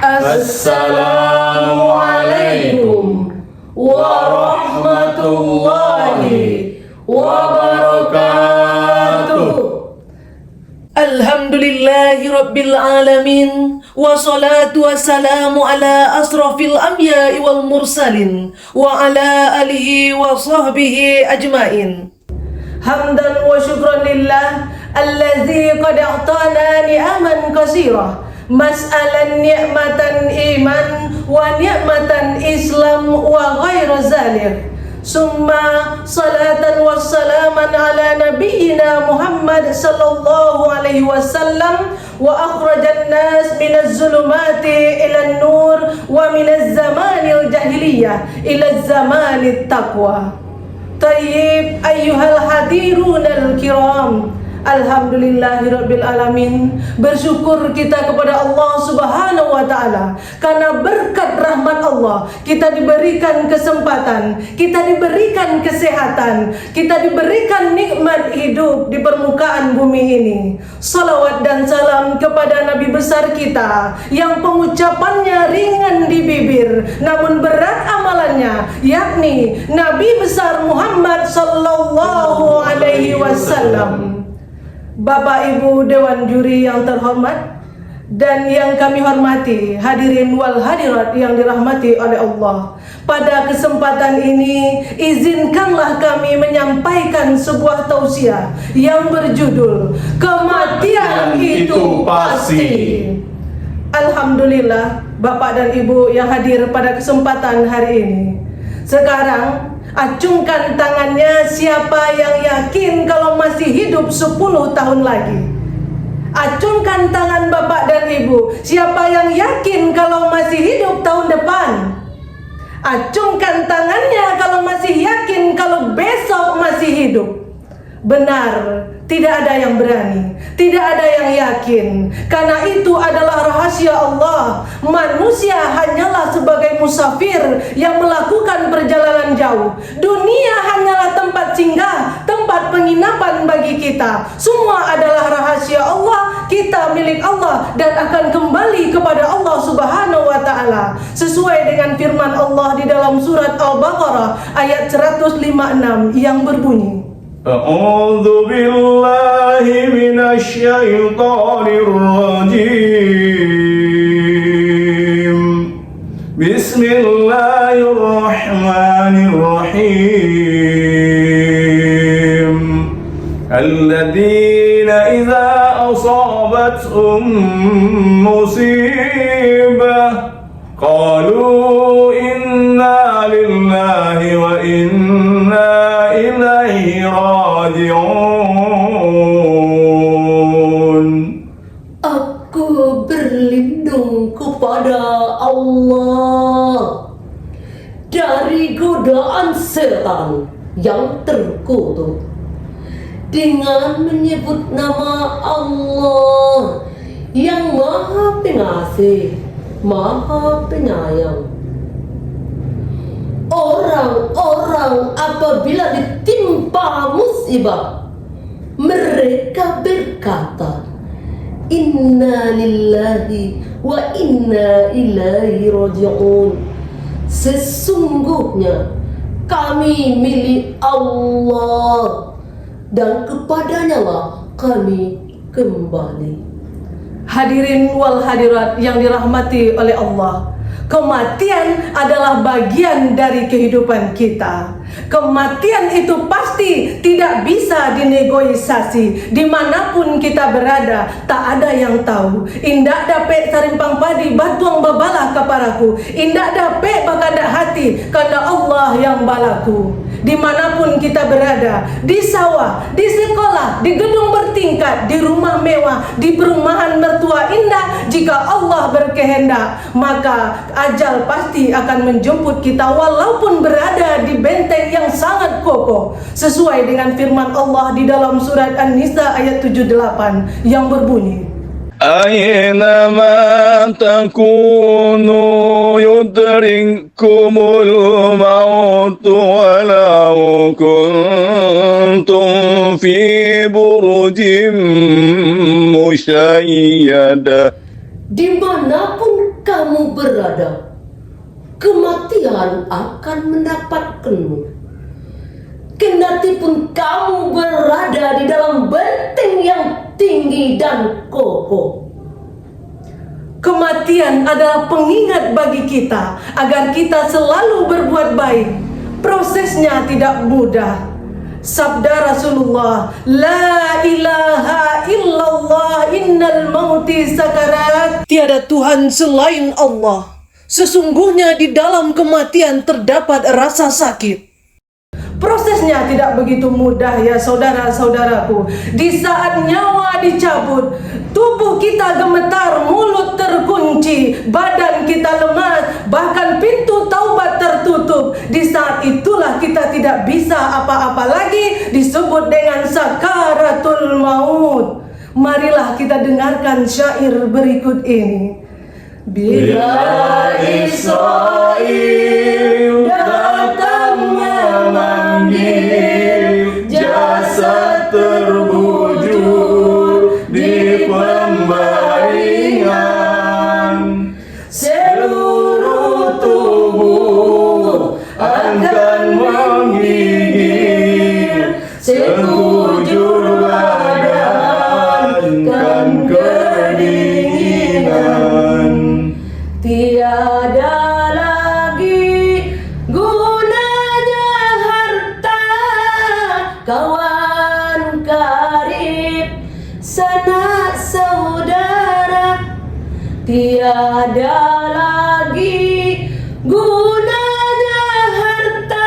Assalamualaikum warahmatullahi wabarakatuh. Alhamdulillahi rabbil alamin, wassalatu wassalamu ala asrafil anbiya'i wal mursalin wa ala alihi wa sahbihi ajmain. Hamdan wa syukran lillah allazi qad a'tana ni'aman katsirah, mas'alan ni'matan iman wa ni'matan islam wa ghaira zalik. Summa salatan wassalaman ala nabiyyina Muhammad sallallahu alaihi wasallam wa akhrajan nas minaz zulumati ilan nur wa minaz zamanil jahiliyah ila zamanit taqwa. Tayyib ayyuhal hadirunal kiram, alhamdulillahirabbil alamin. Bersyukur kita kepada Allah Subhanahu wa taala karena berkat rahmat Allah kita diberikan kesempatan, kita diberikan kesehatan, kita diberikan nikmat hidup di permukaan bumi ini. Salawat dan salam kepada Nabi besar kita yang pengucapannya ringan di bibir namun berat amalannya, yakni Nabi besar Muhammad sallallahu alaihi wasallam. Bapak Ibu Dewan Juri yang terhormat dan yang kami hormati, hadirin wal hadirat yang dirahmati oleh Allah. Pada kesempatan ini, izinkanlah kami menyampaikan sebuah tausiah yang berjudul Kematian Itu Pasti. Alhamdulillah, Bapak dan Ibu yang hadir pada kesempatan hari ini. Sekarang acungkan tangannya siapa yang yakin kalau masih hidup 10 tahun lagi. Acungkan tangan Bapak dan Ibu siapa yang yakin kalau masih hidup tahun depan. Acungkan tangannya kalau masih yakin kalau besok masih hidup. Benar, tidak ada yang berani, tidak ada yang yakin, karena itu adalah rahasia Allah. Manusia hanyalah sebagai musafir yang melakukan perjalanan jauh. Dunia hanyalah tempat singgah, tempat penginapan bagi kita. Semua adalah rahasia Allah, kita milik Allah dan akan kembali kepada Allah Subhanahu wa taala. Sesuai dengan firman Allah di dalam surat Al-Baqarah ayat 156 yang berbunyi, A'udzu billahi minasy syaithanir rajim. Bismillahirrahmanirrahim. Alladzina idza asabatuhum musibah qalu inna lillahi wa inna ilaihi raji'un. aku berlindung kepada Allah dari godaan setan yang terkutuk dengan menyebut nama Allah yang Maha Pengasih, Maha Penyayang. Orang-orang apabila ditimpa musibah, mereka berkata, Inna lillahi wa inna ilaihi raji'un. Sesungguhnya kami milik Allah dan kepadanya lah kami kembali. Hadirin wal hadirat yang dirahmati oleh Allah, kematian adalah bagian dari kehidupan kita. Kematian itu pasti tidak bisa dinegosiasi. Dimanapun kita berada, tak ada yang tahu. Indak dapat sarimpang padi batuang babalah kaparaku. Indak dapat bakanda hati karena Allah yang balaku. Dimanapun kita berada, di sawah, di sekolah, di gedung bertingkat, di rumah mewah, di perumahan mertua indah, jika Allah berkehendak, maka ajal pasti akan menjemput kita walaupun berada di benteng yang sangat kokoh. Sesuai dengan firman Allah di dalam surat An-Nisa ayat 78 yang berbunyi, Aynama takunu yudrikumul maut walau kuntum fi burujim musyayyada. dimanapun kamu berada, kematian akan mendapatkanmu. Kendati pun kamu berada di dalam benteng yang tinggi dan kokoh. Kematian adalah pengingat bagi kita agar kita selalu berbuat baik. Prosesnya tidak mudah. Sabda Rasulullah, La ilaha illallah innal mauti sakarat. Tiada Tuhan selain Allah. Sesungguhnya di dalam kematian terdapat rasa sakit. Prosesnya tidak begitu mudah ya saudara-saudaraku. Di saat nyawa dicabut, tubuh kita gemetar, mulut terkunci, badan kita lemas, bahkan pintu taubat tertutup. Di saat itulah kita tidak bisa apa-apa lagi, disebut dengan sakaratul maut. Marilah kita dengarkan syair berikut ini. Bila Israel datang memanggil, jasad terbujur di pembaringan, seluruh tubuh akan menggigil, sekujur badan kan kedinginan. Tiada lagi gunanya harta, kawan karib, sanak saudara. Tiada lagi gunanya harta,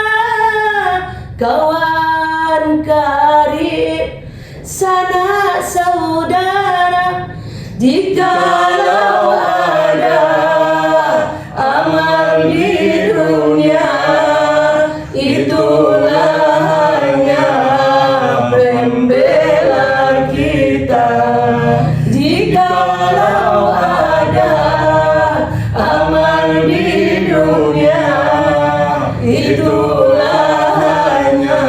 kawan karib, sanak saudara. Jikalau ada amal di dunia, itulah hanya pembela kita. Jikalau ada amal di dunia, itulah hanya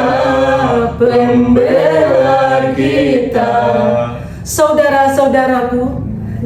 pembela kita. Saudara-saudaraku,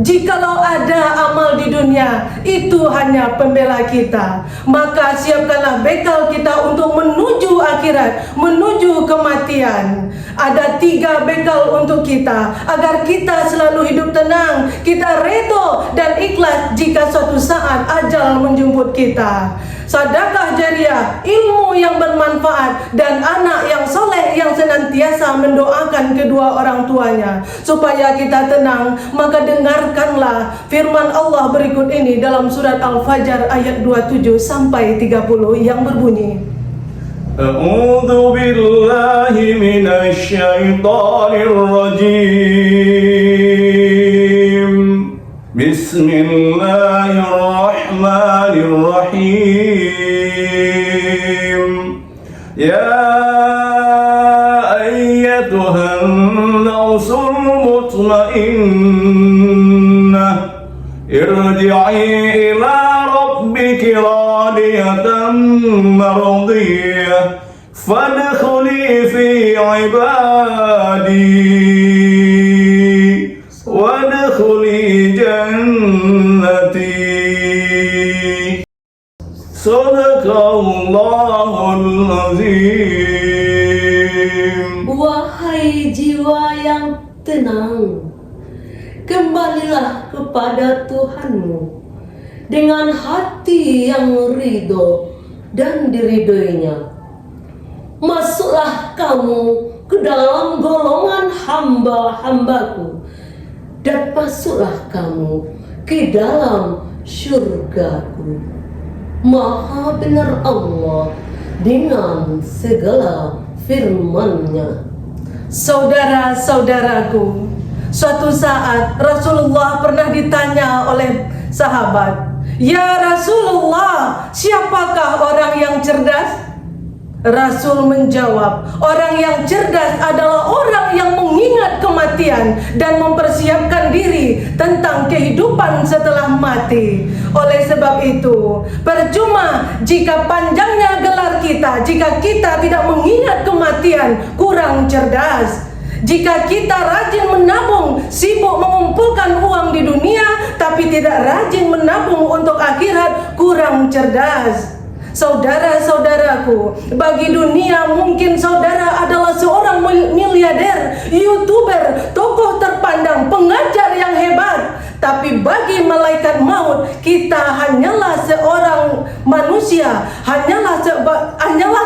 jikalau ada amal di dunia, itu hanya pembela kita. Maka siapkanlah bekal kita untuk menuju akhirat, menuju kematian. Ada 3 bekal untuk kita, agar kita selalu hidup tenang, kita redha dan ikhlas jika suatu saat ajal menjemput kita. Sedekah jariah, ilmu yang bermanfaat, dan anak yang soleh yang senantiasa mendoakan kedua orang tuanya supaya kita tenang. Maka dengarkanlah firman Allah berikut ini dalam surat Al-Fajr ayat 27 sampai 30 yang berbunyi, A'udzu billahi minasy syaithanir rajim. Bismillahirrahmanirrahim. Ya ayyatuhan nafsul mutmainnah, irji'i ila rabbiki radiyatan mardiyah, fadkhuli fi ibadi wadkhuli jannati. Sadaqallahul azim. Wahai jiwa yang tenang, kembalilah kepada Tuhanmu dengan hati yang ridho dan diridhoinya. Masuklah kamu ke dalam golongan hamba-hambaku, dan masuklah kamu ke dalam syurgaku. Maha benar Allah dengan segala firman-Nya. Saudara-saudaraku, suatu saat Rasulullah pernah ditanya oleh sahabat, "Ya Rasulullah, siapakah orang yang cerdas?" Rasul menjawab, orang yang cerdas adalah orang yang mengingat kematian dan mempersiapkan diri tentang kehidupan setelah mati. Oleh sebab itu, percuma jika panjangnya gelar kita, jika kita tidak mengingat kematian, kurang cerdas. Jika kita rajin menabung, sibuk mengumpulkan uang di dunia, tapi tidak rajin menabung untuk akhirat kurang cerdas. Saudara-saudaraku, bagi dunia mungkin saudara adalah seorang miliarder, YouTuber, tokoh terpandang, pengajar yang hebat. Tapi bagi malaikat maut, kita hanyalah seorang manusia, hanyalah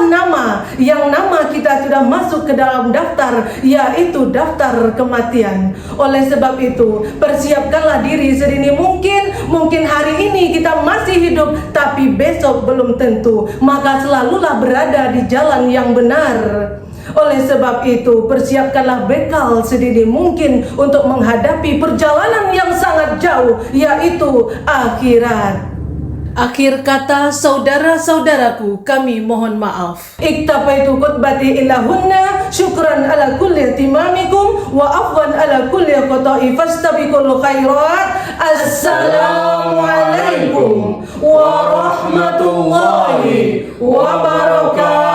nama yang nama kita sudah masuk ke dalam daftar, yaitu daftar kematian. Oleh sebab itu, persiapkanlah diri sedini mungkin. Mungkin hari ini kita masih hidup, tapi besok belum tentu. Maka selalulah berada di jalan yang benar. Oleh sebab itu, persiapkanlah bekal sedini mungkin untuk menghadapi perjalanan yang sangat jauh, yaitu akhirat. Akhir kata, saudara-saudaraku, kami mohon maaf. Iktafaitu khutbati ilahunna, syukran ala kulli timamikum, wa afwan ala kulli khata'i, fastabiqul khairat. Assalamualaikum warahmatullahi wabarakatuh.